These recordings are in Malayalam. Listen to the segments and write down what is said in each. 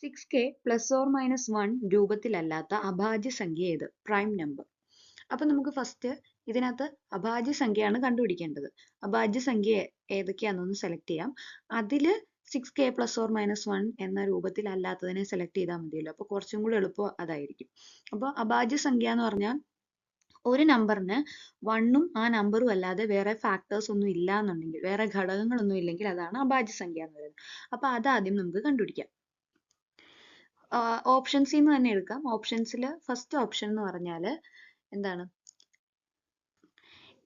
6k പ്ലസ് ഓർ മൈനസ് 1 രൂപത്തിലല്ലാത്ത അഭാജ്യ സംഖ്യ ഏത്? Prime number. അപ്പൊ നമുക്ക് ഫസ്റ്റ് ഇതിനകത്ത് അഭാജ്യ സംഖ്യയാണ് കണ്ടുപിടിക്കേണ്ടത്. അഭാജ്യ സംഖ്യ ഏതൊക്കെയാണെന്നൊന്ന് സെലക്ട് ചെയ്യാം. അതില് 6k പ്ലസ് ഓർ മൈനസ് 1 എന്ന രൂപത്തിലല്ലാത്തതിനെ സെലക്ട് ചെയ്താൽ മതിയല്ലോ. അപ്പൊ കുറച്ചും കൂടി എളുപ്പം അതായിരിക്കും. അപ്പോൾ അഭാജ്യ സംഖ്യ എന്ന് പറഞ്ഞാൽ ഒരു നമ്പറിന് 1ഉം ആ നമ്പറും അല്ലാതെ വേറെ ഫാക്ടേഴ്സ് ഒന്നും ഇല്ല എന്നുണ്ടെങ്കിൽ, വേറെ ഘടകങ്ങളൊന്നും ഇല്ലെങ്കിൽ അതാണ് അഭാജ്യ സംഖ്യ എന്ന് പറയുന്നത്. അപ്പൊ അതാദ്യം നമുക്ക് കണ്ടുപിടിക്കാം. ഓപ്ഷൻസിൽ നിന്ന് തന്നെ എടുക്കാം. ഓപ്ഷൻസിൽ ഫസ്റ്റ് ഓപ്ഷൻ എന്ന് പറഞ്ഞാൽ എന്താണ്,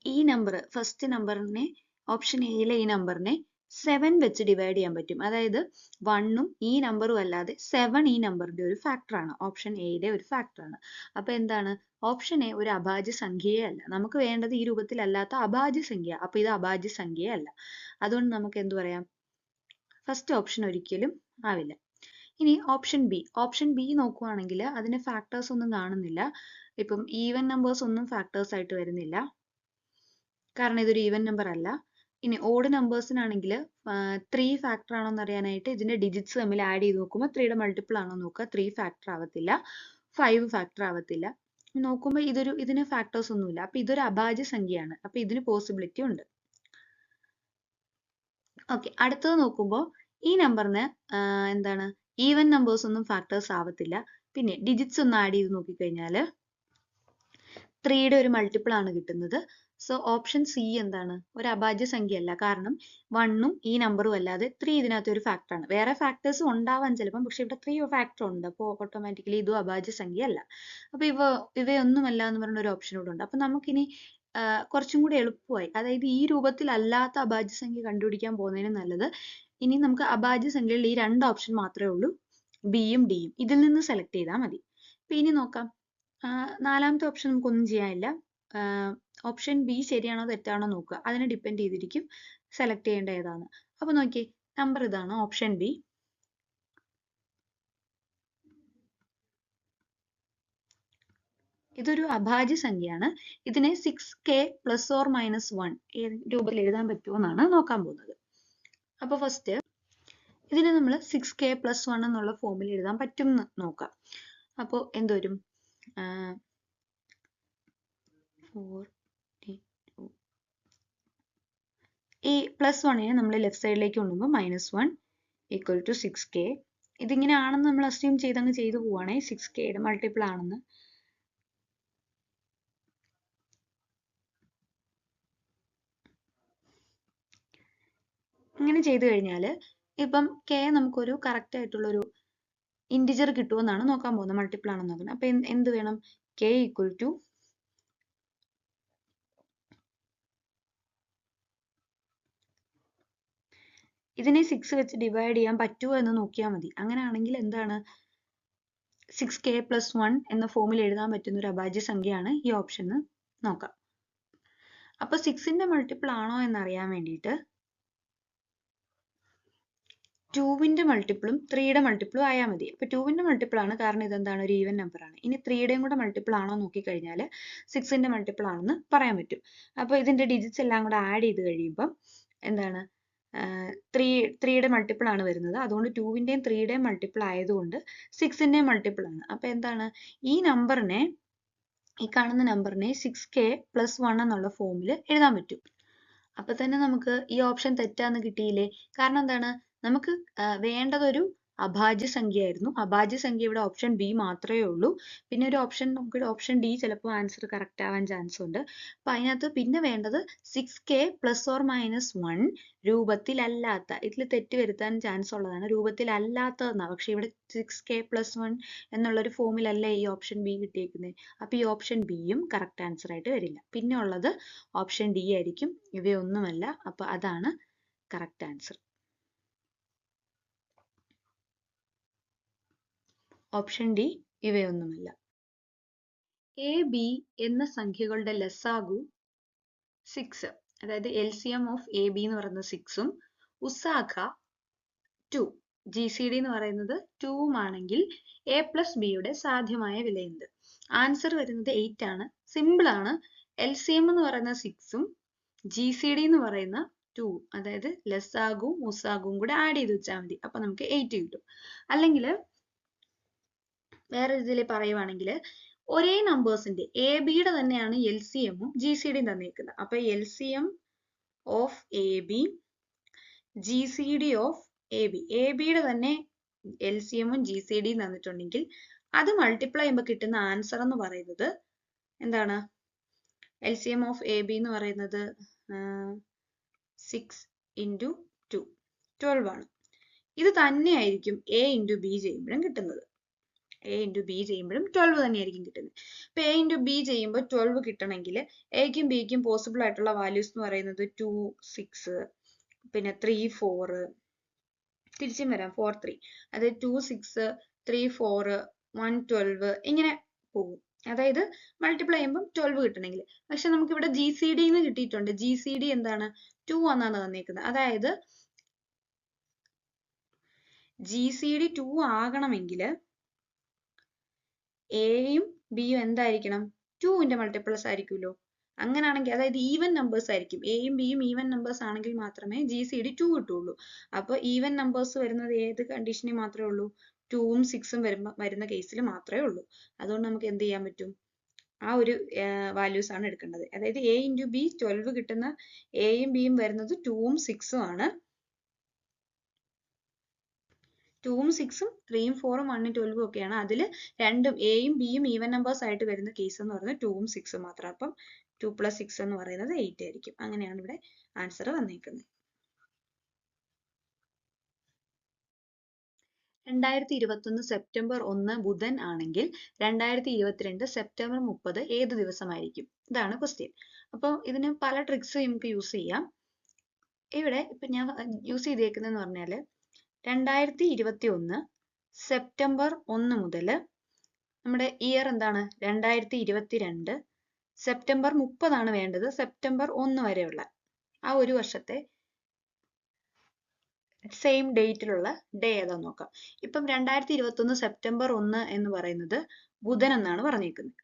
ഈ നമ്പർ ഫസ്റ്റ് നമ്പറിനെ, ഓപ്ഷൻ എയിലെ ഈ നമ്പറിനെ 7 വെച്ച് ഡിവൈഡ് ചെയ്യാൻ പറ്റും. അതായത് 1ഉം ഈ നമ്പറും അല്ലാതെ 7 ഈ നമ്പറിന്റെ ഒരു ഫാക്ടറാണ്. ഓപ്ഷൻ എയുടെ ഒരു ഫാക്ടറാണ്. അപ്പൊ എന്താണ്, ഓപ്ഷൻ എ ഒരു അഭാജ്യ സംഖ്യയേ അല്ല. നമുക്ക് വേണ്ടത് ഈ രൂപത്തിലല്ലാത്ത അഭാജ്യ സംഖ്യ. അപ്പൊ ഇത് അഭാജ്യ സംഖ്യയേ അല്ല. അതുകൊണ്ട് നമുക്ക് എന്ത് പറയാം, ഫസ്റ്റ് ഓപ്ഷൻ ഒരിക്കലും ആവില്ല. ഇനി ഓപ്ഷൻ ബി നോക്കുവാണെങ്കിൽ അതിന് ഫാക്ടേഴ്സ് ഒന്നും കാണുന്നില്ല. ഇപ്പം ഈവൻ നമ്പേഴ്സ് ഒന്നും ഫാക്ടേഴ്സ് ആയിട്ട് വരുന്നില്ല, കാരണം ഇതൊരു ഈവൻ നമ്പർ അല്ല. ഇനി ഓഡ് നമ്പേഴ്സിനാണെങ്കിൽ 3 ഫാക്ടർ ആണോ എന്ന് അറിയാനായിട്ട് ഇതിന്റെ ഡിജിറ്റ്സ് തമ്മിൽ ആഡ് ചെയ്ത് നോക്കുമ്പോൾ 3യുടെ മൾട്ടിപ്പിൾ ആണോ നോക്കുക. 3 ഫാക്ടർ ആവത്തില്ല, 5 ഫാക്ടർ ആവത്തില്ല. നോക്കുമ്പോൾ ഇതിന് ഫാക്ടേഴ്സ് ഒന്നുമില്ല. അപ്പൊ ഇതൊരു അഭാജ്യ സംഖ്യയാണ്. അപ്പൊ ഇതിന് പോസിബിലിറ്റി ഉണ്ട്. ഓക്കെ, അടുത്തത് നോക്കുമ്പോൾ ഈ നമ്പറിന് എന്താണ്, ഈവൻ നമ്പേഴ്സ് ഒന്നും ഫാക്ടേഴ്സ് ആവത്തില്ല. പിന്നെ ഡിജിറ്റ്സ് ഒന്ന് ആഡ് ചെയ്ത് നോക്കിക്കഴിഞ്ഞാൽ 3യുടെ ഒരു മൾട്ടിപ്പിൾ ആണ് കിട്ടുന്നത്. സോ ഓപ്ഷൻ സി എന്താണ്, ഒരു അഭാജ്യ സംഖ്യ അല്ല. കാരണം 1ഉം ഈ നമ്പറും അല്ലാതെ 3 ഇതിനകത്ത് ഒരു ഫാക്ടർ ആണ്. വേറെ ഫാക്ടേഴ്സ് ഉണ്ടാവാൻ ചിലപ്പം, പക്ഷെ ഇവിടെ 3 ഫാക്ടർ ഉണ്ട്. അപ്പോൾ ഓട്ടോമാറ്റിക്കലി ഇതും അഭാജ്യ സംഖ്യ അല്ല. അപ്പൊ ഇവയൊന്നുമല്ല എന്ന് പറഞ്ഞ ഒരു ഓപ്ഷൻ കൂടെ ഉണ്ട്. അപ്പൊ നമുക്കിനി കുറച്ചും കൂടി എളുപ്പമായി, അതായത് ഈ രൂപത്തിലല്ലാത്ത അഭാജ്യ സംഖ്യ കണ്ടുപിടിക്കാൻ പോകുന്നതിന് നല്ലത് ഇനി നമുക്ക് അഭാജ്യ സംഖ്യയിൽ ഈ 2 ഓപ്ഷൻ മാത്രമേ ഉള്ളൂ, ബിയും ഡിയും. ഇതിൽ നിന്ന് സെലക്ട് ചെയ്താൽ മതി. അപ്പൊ ഇനി നോക്കാം, നാലാമത്തെ ഓപ്ഷൻ നമുക്കൊന്നും ചെയ്യാനില്ല. ഓപ്ഷൻ ബി ശരിയാണോ തെറ്റാണോ നോക്കുക, അതിനെ ഡിപ്പെൻഡ് ചെയ്തിരിക്കും സെലക്ട് ചെയ്യേണ്ട ഏതാണ്. അപ്പൊ നോക്കിയേ, നമ്പർ ഇതാണ്, ഓപ്ഷൻ ബി. ഇതൊരു അഭാജ്യ സംഖ്യയാണ്. ഇതിനെ 6k പ്ലസ് ഓർ മൈനസ് 1 രൂപത്തിൽ എഴുതാൻ പറ്റുമോ എന്നാണ് നോക്കാൻ പോകുന്നത്. അപ്പൊ ഫസ്റ്റ് ഇതിനെ നമ്മൾ 6k പ്ലസ് 1 എന്നുള്ള ഫോമിൽ എഴുതാൻ പറ്റും എന്ന് നോക്കാം. അപ്പോൾ എന്തുവരും, 42. ഈ പ്ലസ് 1നെ നമ്മൾ ലെഫ്റ്റ് സൈഡിലേക്ക് കൊണ്ടുപോകുമ്പോൾ -1 ഈക്വൽ ടു 6k. ഇതിങ്ങനെ ആണെന്ന് നമ്മൾ അസ്യൂം ചെയ്തങ്ങ് ചെയ്തു പോവാണേ, 6kയുടെ മൾട്ടിപ്പിൾ ആണെന്ന്. ഇങ്ങനെ ചെയ്തു കഴിഞ്ഞാൽ ഇപ്പം k നമുക്കൊരു കറക്റ്റ് ആയിട്ടുള്ളൊരു ഇൻറ്റിജർ കിട്ടുമെന്നാണ് നോക്കാൻ പോകുന്നത്, മൾട്ടിപ്പിൾ ആണെന്ന് നോക്കുന്നത്. അപ്പൊ എന്ത് വേണം, k ഈക്വൽ ടു ഇതിനെ 6 വെച്ച് ഡിവൈഡ് ചെയ്യാൻ പറ്റുമോ എന്ന് നോക്കിയാൽ മതി. അങ്ങനെയാണെങ്കിൽ എന്താണ്, 6k പ്ലസ് 1 എന്ന ഫോമിൽ എഴുതാൻ പറ്റുന്ന ഒരു അഭാജ്യ സംഖ്യയാണ് ഈ ഓപ്ഷൻ നോക്കാം. അപ്പൊ 6ന്റെ മൾട്ടിപ്പിൾ ആണോ എന്നറിയാൻ വേണ്ടിയിട്ട് 2ന്റെ മൾട്ടിപ്പിളും 3യുടെ മൾട്ടിപ്പിളും ആയാൽ മതി. അപ്പൊ 2ന്റെ മൾട്ടിപ്പിൾ ആണ്, കാരണം ഇതെന്താണ്, ഒരു ഈവൻ നമ്പർ ആണ്. ഇനി 3യുടെയും കൂടെ മൾട്ടിപ്പിൾ ആണോ നോക്കിക്കഴിഞ്ഞാൽ 6ന്റെ മൾട്ടിപ്പിൾ ആണെന്ന് പറയാൻ പറ്റും. അപ്പൊ ഇതിന്റെ ഡിജിറ്റ്സ് എല്ലാം കൂടെ ആഡ് ചെയ്ത് കഴിയുമ്പോൾ എന്താണ്, 3യുടെ മൾട്ടിപ്പിൾ ആണ് വരുന്നത്. അതുകൊണ്ട് 2ന്റെയും 3യുടെയും മൾട്ടിപ്പിൾ ആയതുകൊണ്ട് 6ന്റെയും മൾട്ടിപ്പിൾ ആണ്. അപ്പൊ എന്താണ്, ഈ നമ്പറിനെ, ഈ കാണുന്ന നമ്പറിനെ 6k പ്ലസ് 1 എന്നുള്ള ഫോമിൽ എഴുതാൻ പറ്റും. അപ്പൊ തന്നെ നമുക്ക് ഈ ഓപ്ഷൻ തെറ്റാന്ന് കിട്ടിയില്ലേ. കാരണം എന്താണ്, നമുക്ക് വേണ്ടതൊരു അഭാജ്യ സംഖ്യയായിരുന്നു. അഭാജ്യ സംഖ്യ ഇവിടെ ഓപ്ഷൻ ബി മാത്രമേ ഉള്ളൂ. പിന്നെ ഒരു ഓപ്ഷൻ, നമുക്ക് ഓപ്ഷൻ ഡി ചിലപ്പോൾ ആൻസർ കറക്റ്റ് ആവാൻ ചാൻസ് ഉണ്ട്. അപ്പൊ അതിനകത്ത് പിന്നെ വേണ്ടത് 6k പ്ലസ് ഓർ മൈനസ് 1 രൂപത്തിലല്ലാത്ത, ഇതിൽ തെറ്റ് വരുത്താൻ ചാൻസ് ഉള്ളതാണ്, രൂപത്തിലല്ലാത്തതെന്നാണ്. പക്ഷെ ഇവിടെ 6k പ്ലസ് 1 എന്നുള്ളൊരു ഫോമിലല്ല ഈ ഓപ്ഷൻ ബി കിട്ടിയേക്കുന്നത്. അപ്പൊ ഈ ഓപ്ഷൻ ബിയും കറക്റ്റ് ആൻസർ ആയിട്ട് വരില്ല. പിന്നെ ഉള്ളത് ഓപ്ഷൻ ഡി ആയിരിക്കും. ഇവയൊന്നുമല്ല. അപ്പൊ അതാണ് കറക്റ്റ് ആൻസർ. ഓപ്ഷൻ ഡി ഇവയൊന്നുമല്ല. എ ബി എന്ന സംഖ്യകളുടെ ലസാഗു 6, അതായത് LCM ഓഫ് എ ബി എന്ന് പറയുന്നത് 6ഉം ഉസാഖ 2, GCD എന്ന് പറയുന്നത് 2ഉം ആണെങ്കിൽ എ പ്ലസ് ബിയുടെ സാധ്യമായ വില എന്ത്? ആൻസർ വരുന്നത് 8 ആണ്. സിമ്പിൾ ആണ്. LCM എന്ന് പറയുന്ന 6ഉം GCD എന്ന് പറയുന്ന 2, അതായത് ലസാഗും ഉസാഗും കൂടെ ആഡ് ചെയ്ത് വെച്ചാൽ മതി. അപ്പൊ നമുക്ക് 8 കിട്ടും. അല്ലെങ്കിൽ വേറെ ഇതിൽ പറയുവാണെങ്കിൽ ഒരേ നമ്പേഴ്സിന്റെ എ ബിയുടെ തന്നെയാണ് എൽ സി എമ്മും ജി സി ഡിയും തന്നിരിക്കുന്നത്. അപ്പൊ L C M of A B, G C D of A B, A ബിയുടെ തന്നെ എൽ സി എമ്മും ജി സി ഡിയും തന്നിട്ടുണ്ടെങ്കിൽ അത് മൾട്ടിപ്ലൈ ചെയ്യുമ്പോൾ കിട്ടുന്ന ആൻസർ എന്ന് പറയുന്നത് എന്താണ്? L C M of A B എന്ന് പറയുന്നത് 6 into 2 12 ആണ്. ഇത് തന്നെയായിരിക്കും എ ഇൻറ്റു ബി ചെയ്യുമ്പോഴും കിട്ടുന്നത്. എ ഇൻറ്റു ബി ചെയ്യുമ്പോഴും 12 തന്നെയായിരിക്കും കിട്ടുന്നത്. ഇപ്പൊ എ ഇൻറ്റു ബി ചെയ്യുമ്പോൾ 12 കിട്ടണമെങ്കിൽ എക്കും ബിക്കും പോസിബിൾ ആയിട്ടുള്ള വാല്യൂസ് എന്ന് പറയുന്നത് 2 6, പിന്നെ 3 4, തിരിച്ചും വരാം 4 3, അത് 2 6 3 4 1 12 ഇങ്ങനെ പോകും. അതായത് മൾട്ടിപ്ലൈ ചെയ്യുമ്പോൾ 12 കിട്ടണമെങ്കിൽ. പക്ഷെ നമുക്ക് ഇവിടെ ജി സി ഡി എന്ന് കിട്ടിയിട്ടുണ്ട്. ജി സി ഡി എന്താണ്? 2 എന്നാണ് തന്നേക്കുന്നത്. അതായത് ജി സി ഡി 2 ആകണമെങ്കിൽ എയും ബിയും എന്തായിരിക്കണം? 2ന്റെ മൾട്ടിപ്പിൾസ് ആയിരിക്കുമല്ലോ. അങ്ങനാണെങ്കിൽ അതായത് ഈവൻ നമ്പേഴ്സ് ആയിരിക്കും. എയും ബിയും ഈവൻ നമ്പേഴ്സ് ആണെങ്കിൽ മാത്രമേ ജി സി ഡി 2 കിട്ടുള്ളൂ. അപ്പൊ ഈവൻ നമ്പേഴ്സ് വരുന്നത് ഏത് കണ്ടീഷനിൽ മാത്രമേ ഉള്ളൂ? 2ഉം 6ഉം വരുന്ന കേസിൽ മാത്രമേ ഉള്ളൂ. അതുകൊണ്ട് നമുക്ക് എന്ത് ചെയ്യാൻ പറ്റും? ആ ഒരു വാല്യൂസ് ആണ് എടുക്കേണ്ടത്. അതായത് എ ഇൻറ്റു ബി 12 കിട്ടുന്ന എയും ബിയും വരുന്നത് 2ഉം 6ഉം ആണ്. 2ഉം 6ഉം 3ഉം 4ഉം 1ഉം 12ഉം ഒക്കെയാണ്. അതിൽ രണ്ടും എയും ബിയും ഈവൻ നമ്പേഴ്സ് ആയിട്ട് വരുന്ന കേസ് എന്ന് പറയുന്നത് 2ഉം 6ഉം മാത്രം. അപ്പം 2 + 6 എന്ന് പറയുന്നത് 8 ആയിരിക്കും. അങ്ങനെയാണ് ഇവിടെ ആൻസർ വന്നേക്കുന്നത്. 2021 സെപ്റ്റംബർ 1 ബുധൻ ആണെങ്കിൽ 2022 സെപ്റ്റംബർ 30 ഏത് ദിവസമായിരിക്കും? ഇതാണ് ക്വസ്റ്റ്യൻ. അപ്പോൾ ഇതിന് പല ട്രിക്സ് നമുക്ക് യൂസ് ചെയ്യാം. ഇവിടെ ഇപ്പൊ ഞാൻ യൂസ് ചെയ്തേക്കുന്നതെന്ന് പറഞ്ഞാൽ 2021 സെപ്റ്റംബർ 1 മുതൽ നമ്മുടെ ഇയർ എന്താണ്? 2022 സെപ്റ്റംബർ 30 ആണ് വേണ്ടത്. സെപ്റ്റംബർ 1 വരെയുള്ള ആ ഒരു വർഷത്തെ സെയിം ഡേറ്റിലുള്ള ഡേ ഏതാന്ന് നോക്കാം. ഇപ്പം 2021 സെപ്റ്റംബർ 1 എന്ന് പറയുന്നത് ബുധൻ എന്നാണ് പറഞ്ഞേക്കുന്നത്.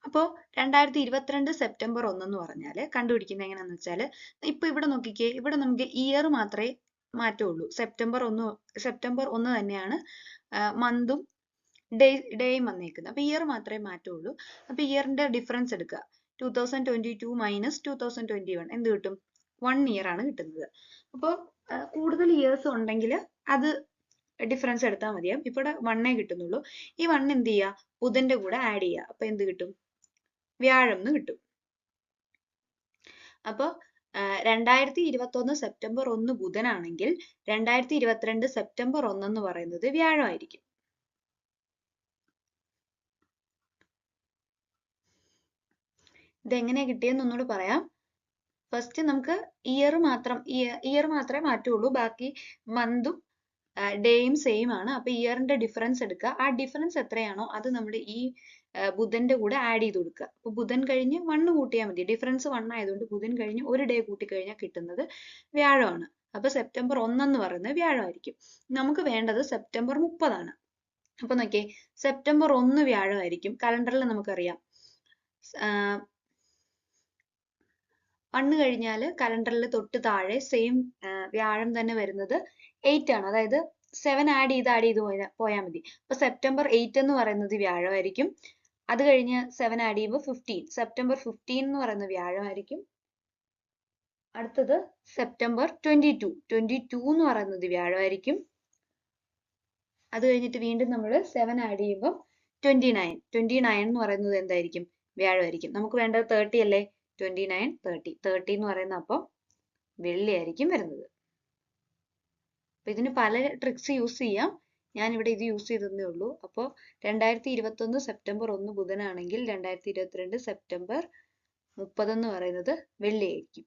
അപ്പോൾ 2022 സെപ്റ്റംബർ 1 എന്ന് പറഞ്ഞാൽ കണ്ടുപിടിക്കുന്നത് എങ്ങനെയാണെന്ന് വെച്ചാൽ ഇപ്പൊ ഇവിടെ നോക്കിക്കേ, ഇവിടെ നമുക്ക് ഇയർ മാത്രമേ മാറ്റമുള്ളൂ. സെപ്റ്റംബർ 1 തന്നെയാണ് മന്തും ഡേയും വന്നേക്കുന്നത്. അപ്പൊ ഇയർ മാത്രമേ മാറ്റമുള്ളൂ. അപ്പൊ ഇയറിന്റെ ഡിഫറൻസ് എടുക്കുക. 2022 മൈനസ് 2021 എന്ത് കിട്ടും? 1 ഇയർ ആണ് കിട്ടുന്നത്. അപ്പോൾ കൂടുതൽ ഇയേഴ്സ് ഉണ്ടെങ്കിൽ അത് ഡിഫറൻസ് എടുത്താൽ മതിയാവും. ഇവിടെ 1 കിട്ടുന്നുള്ളൂ. ഈ 1 എന്ത് ചെയ്യുക? ബുധന്റെ കൂടെ ആഡ് ചെയ്യുക. അപ്പൊ എന്ത് കിട്ടും? വ്യാഴം എന്ന് കിട്ടും. അപ്പോൾ 2021 സെപ്റ്റംബർ 1 ബുധനാണെങ്കിൽ 2022 സെപ്റ്റംബർ 1 എന്ന് പറയുന്നത് വ്യാഴമായിരിക്കും. ഇതെങ്ങനെയാ കിട്ടിയെന്ന് ഒന്നുകൂടി പറയാം. ഫസ്റ്റ് നമുക്ക് ഇയർ മാത്രമേ മാറ്റുള്ളൂ. ബാക്കി മന്തും ഡേയും സെയിം ആണ്. അപ്പൊ ഇയറിന്റെ ഡിഫറൻസ് എടുക്കുക. ആ ഡിഫറൻസ് എത്രയാണോ അത് നമ്മുടെ ഈ ബുധന്റെ കൂടെ ആഡ് ചെയ്ത് കൊടുക്കുക. അപ്പൊ ബുധൻ കഴിഞ്ഞ് 1 കൂട്ടിയാൽ മതി. ഡിഫറൻസ് 1 ആയതുകൊണ്ട് ബുധൻ കഴിഞ്ഞ് ഒരു ഡേ കൂട്ടി കഴിഞ്ഞാൽ കിട്ടുന്നത് വ്യാഴമാണ്. അപ്പൊ സെപ്റ്റംബർ 1 എന്ന് പറയുന്നത് വ്യാഴമായിരിക്കും. നമുക്ക് വേണ്ടത് സെപ്റ്റംബർ 30 ആണ്. അപ്പൊ നോക്കിയേ, സെപ്റ്റംബർ 1 വ്യാഴമായിരിക്കും. കലണ്ടറിൽ നമുക്കറിയാം 1 കഴിഞ്ഞാൽ കലണ്ടറിൽ തൊട്ട് താഴെ സെയിം വ്യാഴം തന്നെ വരുന്നത് 8 ആണ്. അതായത് 7 ആഡ് ചെയ്ത് പോയാൽ മതി. അപ്പൊ സെപ്റ്റംബർ 8 എന്ന് പറയുന്നത് വ്യാഴമായിരിക്കും. അത് കഴിഞ്ഞ് 7 ആഡ് ചെയ്യുമ്പോൾ 15. സെപ്റ്റംബർ 15 എന്ന് പറയുന്നത് വ്യാഴമായിരിക്കും. അടുത്തത് സെപ്റ്റംബർ 22 എന്ന് പറയുന്നത് വ്യാഴമായിരിക്കും. അത് കഴിഞ്ഞിട്ട് വീണ്ടും നമ്മൾ 7 ആഡ് ചെയ്യുമ്പോൾ 29 എന്ന് പറയുന്നത് എന്തായിരിക്കും? വ്യാഴമായിരിക്കും. നമുക്ക് വേണ്ടത് 30 അല്ലേ? 29 30 എന്ന് പറയുന്ന അപ്പം വെള്ളിയായിരിക്കും വരുന്നത്. അപ്പൊ ഇതിന് പല ട്രിക്സ് യൂസ് ചെയ്യാം. ഞാൻ ഇവിടെ ഇത് യൂസ് ചെയ്തതേ ഉള്ളൂ. അപ്പോൾ 2021 സെപ്റ്റംബർ 1 ബുധനാണെങ്കിൽ 2022 സെപ്റ്റംബർ 30 എന്ന് പറയുന്നത് വെള്ളിയായിരിക്കും.